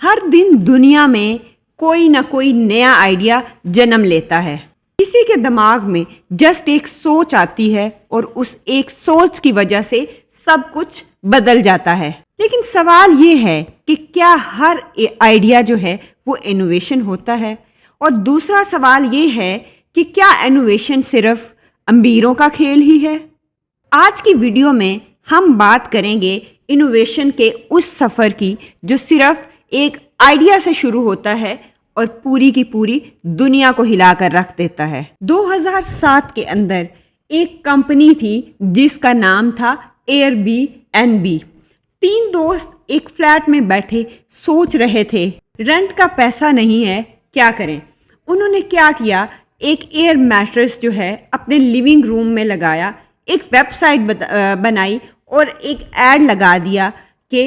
हर दिन दुनिया में कोई ना कोई नया आइडिया जन्म लेता है। किसी के दिमाग में जस्ट एक सोच आती है और उस एक सोच की वजह से सब कुछ बदल जाता है। लेकिन सवाल ये है कि क्या हर आइडिया जो है वो इनोवेशन होता है? और दूसरा सवाल ये है कि क्या इनोवेशन सिर्फ अमीरों का खेल ही है? आज की वीडियो में हम बात करेंगे इनोवेशन के उस सफ़र की जो सिर्फ एक आइडिया से शुरू होता है और पूरी की पूरी दुनिया को हिलाकर रख देता है। 2007 के अंदर एक कंपनी थी जिसका नाम था एयरबीएनबी। 3 दोस्त एक फ्लैट में बैठे सोच रहे थे रेंट का पैसा नहीं है, क्या करें। उन्होंने क्या किया, एक एयर मैट्रेस जो है अपने लिविंग रूम में लगाया, एक वेबसाइट बनाई और एक ऐड लगा दिया कि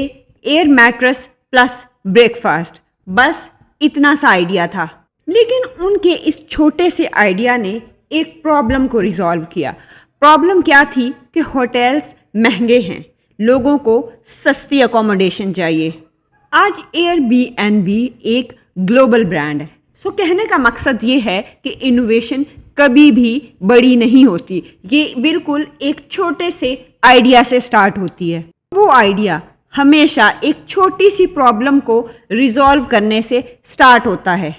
एयर मैट्रेस प्लस ब्रेकफास्ट। बस इतना सा आइडिया था। लेकिन उनके इस छोटे से आइडिया ने एक प्रॉब्लम को रिजॉल्व किया। प्रॉब्लम क्या थी कि होटल्स महंगे हैं, लोगों को सस्ती अकोमोडेशन चाहिए। आज एयरबीएनबी एक ग्लोबल ब्रांड है। सो कहने का मकसद ये है कि इनोवेशन कभी भी बड़ी नहीं होती, ये बिल्कुल एक छोटे से आइडिया से स्टार्ट होती है। वो आइडिया हमेशा एक छोटी सी प्रॉब्लम को रिजॉल्व करने से स्टार्ट होता है।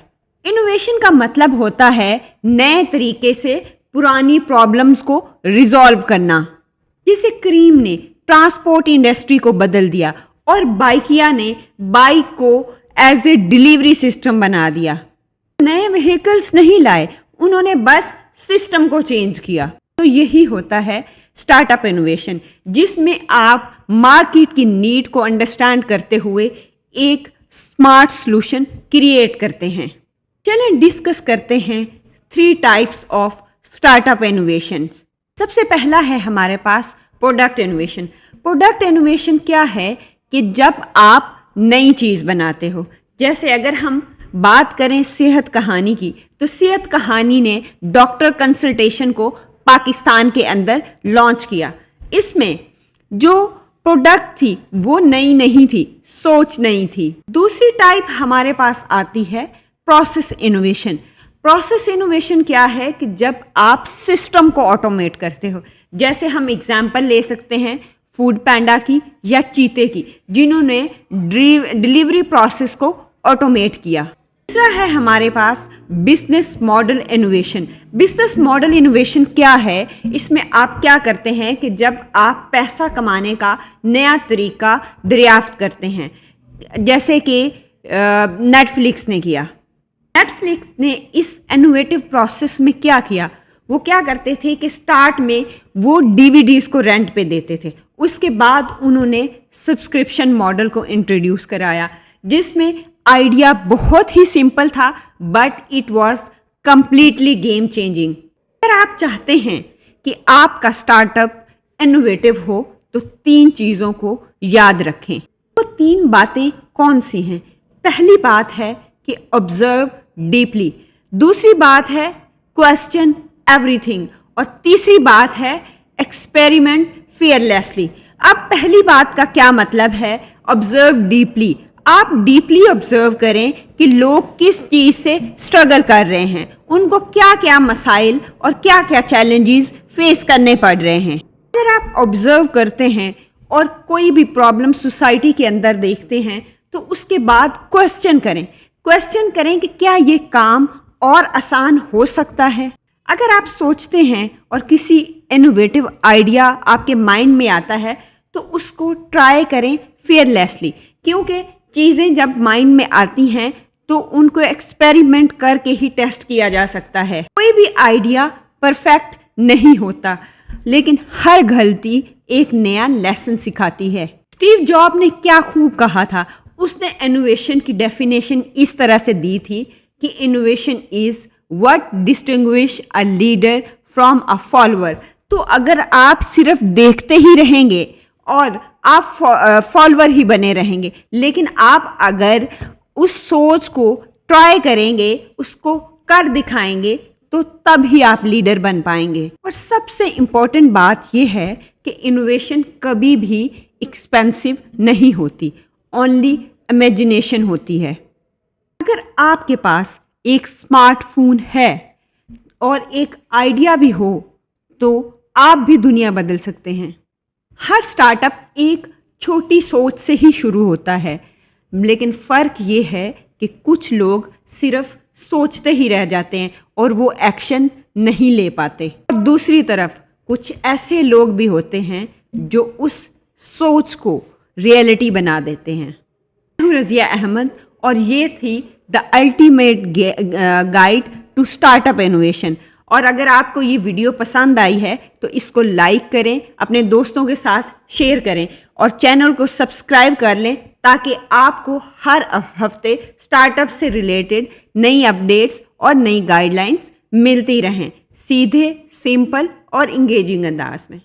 इनोवेशन का मतलब होता है नए तरीके से पुरानी प्रॉब्लम्स को रिजॉल्व करना। जैसे क्रीम ने ट्रांसपोर्ट इंडस्ट्री को बदल दिया और बाइकिया ने बाइक को एज ए डिलीवरी सिस्टम बना दिया। नए व्हीकल्स नहीं लाए, उन्होंने बस सिस्टम को चेंज किया। तो यही होता है स्टार्टअप इनोवेशन, जिसमें आप मार्केट की नीड को अंडरस्टैंड करते हुए एक स्मार्ट सॉल्यूशन क्रिएट करते हैं। चलें डिस्कस करते हैं 3 टाइप्स ऑफ स्टार्टअप इनोवेशन। सबसे पहला है हमारे पास प्रोडक्ट इनोवेशन। प्रोडक्ट इनोवेशन क्या है कि जब आप नई चीज़ बनाते हो। जैसे अगर हम बात करें सेहत कहानी की, तो सेहत कहानी ने डॉक्टर कंसल्टेशन को पाकिस्तान के अंदर लॉन्च किया। इसमें जो प्रोडक्ट थी वो नई नहीं थी, सोच नई थी। दूसरी टाइप हमारे पास आती है प्रोसेस इनोवेशन। प्रोसेस इनोवेशन क्या है कि जब आप सिस्टम को ऑटोमेट करते हो। जैसे हम एग्जाम्पल ले सकते हैं फूड पैंडा की या चीते की, जिन्होंने डिलीवरी प्रोसेस को ऑटोमेट किया। तीसरा है हमारे पास business model innovation. Business model innovation क्या है? इसमें आप क्या करते हैं कि जब आप पैसा कमाने का नया तरीका दरियाफ्त करते हैं, जैसे कि नेटफ्लिक्स ने किया। नेटफ्लिक्स ने इस इनोवेटिव प्रोसेस में क्या किया, वो क्या करते थे कि स्टार्ट में वो डीवीडीज को रेंट पे देते थे। उसके बाद उन्होंने सब्सक्रिप्शन मॉडल को इंट्रोड्यूस कराया, जिसमें आइडिया बहुत ही सिंपल था but it was completely game changing. अगर आप चाहते हैं कि आपका स्टार्टअप इनोवेटिव हो तो 3 चीज़ों को याद रखें। तो 3 बातें कौन सी हैं? पहली बात है कि ऑब्जर्व डीपली, दूसरी बात है क्वेश्चन एवरीथिंग और तीसरी बात है एक्सपेरिमेंट फियरलेसली। अब पहली बात का क्या मतलब है? Observe deeply. आप डीपली ऑब्जर्व करें कि लोग किस चीज़ से स्ट्रगल कर रहे हैं, उनको क्या क्या मसाइल और क्या क्या चैलेंजेस फेस करने पड़ रहे हैं। अगर आप ऑब्जर्व करते हैं और कोई भी प्रॉब्लम सोसाइटी के अंदर देखते हैं तो उसके बाद क्वेश्चन करें कि क्या ये काम और आसान हो सकता है। अगर आप सोचते हैं और किसी इनोवेटिव आइडिया आपके माइंड में आता है तो उसको ट्राई करें फियरलेसली, क्योंकि चीज़ें जब माइंड में आती हैं तो उनको एक्सपेरिमेंट करके ही टेस्ट किया जा सकता है। कोई भी आइडिया परफेक्ट नहीं होता, लेकिन हर गलती एक नया लेसन सिखाती है। स्टीव जॉब ने क्या खूब कहा था, उसने इनोवेशन की डेफिनेशन इस तरह से दी थी कि innovation is what distinguish a leader from a follower. तो अगर आप सिर्फ देखते ही रहेंगे और आप फॉलोअर ही बने रहेंगे, लेकिन आप अगर उस सोच को ट्राई करेंगे, उसको कर दिखाएंगे, तो तब ही आप लीडर बन पाएंगे। और सबसे इम्पोर्टेंट बात यह है कि इनोवेशन कभी भी एक्सपेंसिव नहीं होती, ओनली इमेजिनेशन होती है। अगर आपके पास एक स्मार्टफोन है और एक आइडिया भी हो तो आप भी दुनिया बदल सकते हैं। हर स्टार्टअप एक छोटी सोच से ही शुरू होता है, लेकिन फ़र्क ये है कि कुछ लोग सिर्फ सोचते ही रह जाते हैं और वो एक्शन नहीं ले पाते। और दूसरी तरफ कुछ ऐसे लोग भी होते हैं जो उस सोच को रियलिटी बना देते हैं। मैं हूं रज़िया अहमद और ये थी the ultimate guide to startup innovation. और अगर आपको ये वीडियो पसंद आई है तो इसको लाइक करें, अपने दोस्तों के साथ शेयर करें और चैनल को सब्सक्राइब कर लें ताकि आपको हर हफ्ते स्टार्टअप से रिलेटेड नई अपडेट्स और नई गाइडलाइंस मिलती रहें, सीधे, सिंपल और इंगेजिंग अंदाज में।